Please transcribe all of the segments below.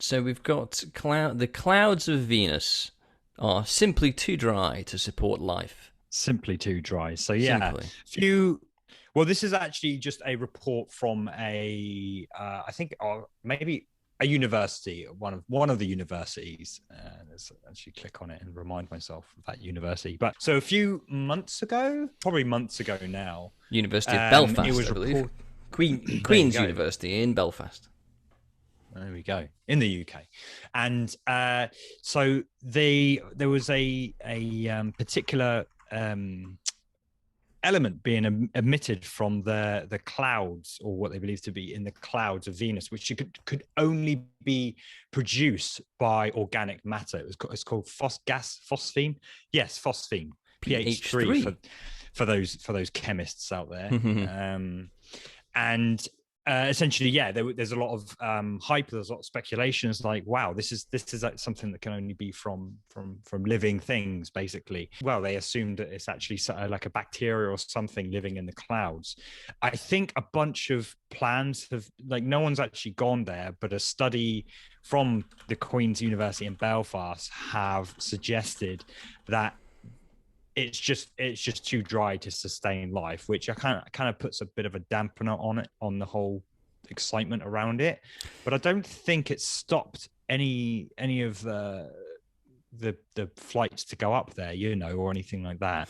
So we've got the clouds of Venus are simply too dry to support life. Simply too dry. So yeah, Simply. few. Well, this is actually just a report from I think, maybe a university, one of the universities. Let's actually click on it and remind myself of that university. But so a few months ago, probably months ago now, University of it Belfast, was I believe. report. There you Queen's go. University in Belfast. There we go, in the UK, and so there was a particular element being emitted from the clouds, or what they believe to be in the clouds of Venus, which could only be produced by organic matter. It's called phosphine. Yes, phosphine. pH 3 pH 3. for those chemists out there. And essentially, yeah, there's a lot of hype. There's a lot of speculations. Like, wow, this is like something that can only be from living things, basically. Well, they assumed that it's actually like a bacteria or something living in the clouds. I think a bunch of plans have, like, no one's actually gone there, but a study from the Queen's University in Belfast have suggested that it's just too dry to sustain life, which I kind of puts a bit of a dampener on it, on the whole excitement around it. But I don't think it stopped any of the flights to go up there, or anything like that.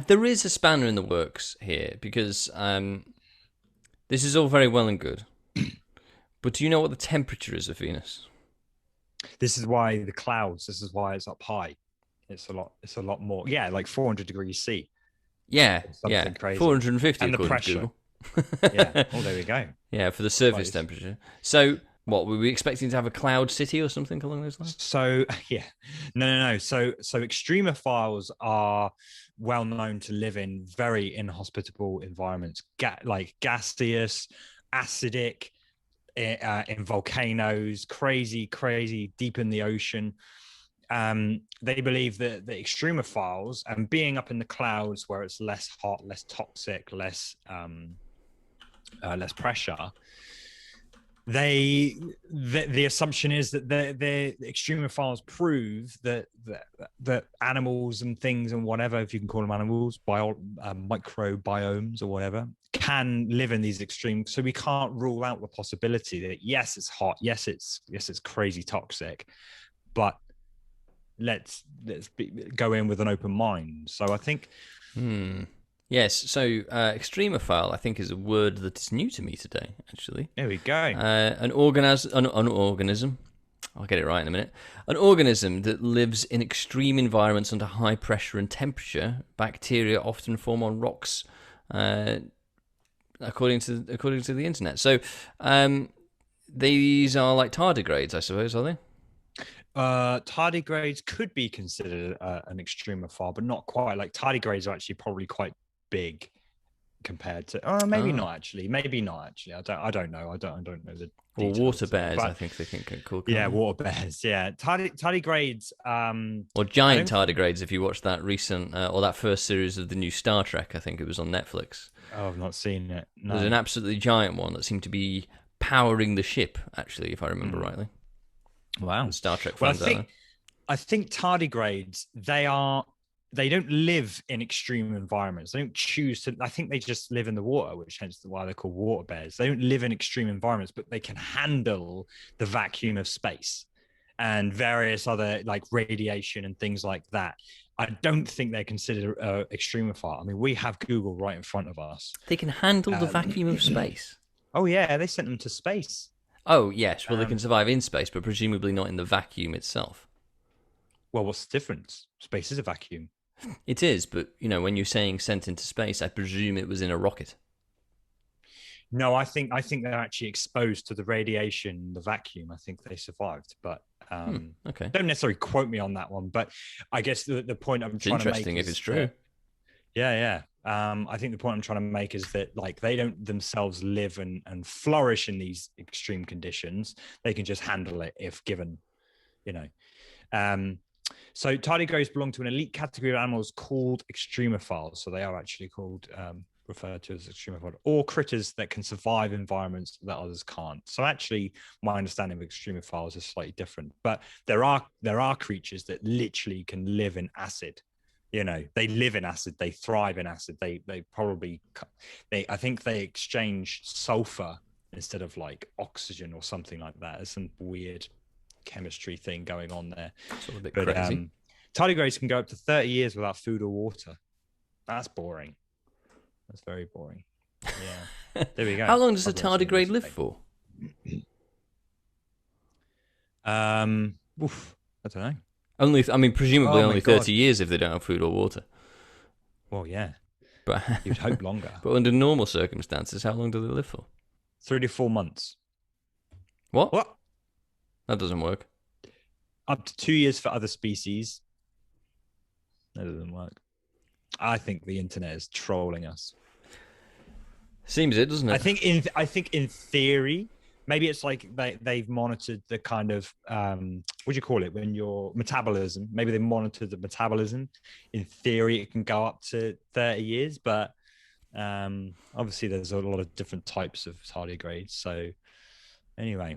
There is a spanner in the works here because this is all very well and good. But do you know what the temperature is of Venus? This is why the clouds. This is why it's up high. It's a lot. It's a lot more. Yeah, like 400 degrees C. Yeah, yeah. Something crazy. 450 And the according to pressure. Google. Yeah. Oh, there we go. Yeah, for the surface Close. temperature. So, what, were we expecting to have a cloud city or something along those lines? So yeah, no. So extremophiles are well known to live in very inhospitable environments, like gaseous, acidic, in volcanoes, crazy deep in the ocean. They believe that the extremophiles, and being up in the clouds where it's less hot, less toxic, less pressure, the assumption is that the extremophiles prove that animals and things, and whatever, if you can call them animals, microbiomes or whatever, can live in these extremes. So we can't rule out the possibility that, yes, it's hot, yes, it's crazy toxic, but let's go in with an open mind. So I think, Yes, so extremophile, I think, is a word that is new to me today, actually. there we go. An organism, I'll get it right in a minute. An organism that lives in extreme environments under high pressure and temperature. Bacteria often form on rocks, according to the internet. So these are like tardigrades, I suppose, are they? Tardigrades could be considered an extremophile, but not quite. Like, tardigrades are actually probably quite big compared to. Maybe Ah. not actually. Maybe not actually. I don't know. I don't know the Or details. water bears, I But think they can get called. yeah, water bears. Yeah, tardigrades. Or I giant don't. tardigrades, if you watched that recent, or that first series of the new Star Trek, I think it was on Netflix. Oh, I've not seen it. There's No. an absolutely giant one that seemed to be powering the ship, actually, if I remember rightly. Wow. And Star Trek Well, fans out there. I think tardigrades, they don't live in extreme environments. They don't choose to. I think they just live in the water, which hence why they're called water bears. They don't live in extreme environments, but they can handle the vacuum of space and various other, like, radiation and things like that. I don't think they're considered extremophile. I mean, we have Google right in front of us. They can handle the Um, vacuum of space. oh yeah, they sent them to space. Oh, yes, well, they can Um, survive in space, but presumably not in the vacuum itself. well, what's the difference? Space is a vacuum. It is, but, when you're saying sent into space, I presume it was in a rocket. No, I think they're actually exposed to the radiation, the vacuum. I think they survived, but Okay. don't necessarily quote me on that one. But I guess the point I'm It's trying to make interesting if it's is true. that, yeah. I think the point I'm trying to make is that, like, they don't themselves live and flourish in these extreme conditions. They can just handle it if given, you know. Um, so tardigrades belong to an elite category of animals called extremophiles. So they are actually called referred to as extremophiles, or critters that can survive environments that others can't. So actually, my understanding of extremophiles is slightly different. But there are creatures that literally can live in acid. You know, they live in acid, they thrive in acid. They probably I think they exchange sulfur instead of like oxygen or something like that. There's some weird chemistry thing going on there. It's all a bit But crazy. tardigrades can go up to 30 years without food or water. That's boring. That's very boring. Yeah. There we go. How long does a I've learned something tardigrade live recently. for? I don't know. Presumably Oh my only God. 30 years if they don't have food or water. Well, yeah. But You'd hope longer. but under normal circumstances, how long do they live for? 3 to 4 months. What? What? That doesn't work. Up to 2 years for other species. That doesn't work. I think the internet is trolling us. Seems it, doesn't it? I think in theory, maybe it's like they've monitored the kind of what do you call it when your metabolism? Maybe they monitored the metabolism. In theory, it can go up to 30 years, but obviously there's a lot of different types of tardigrades. So anyway.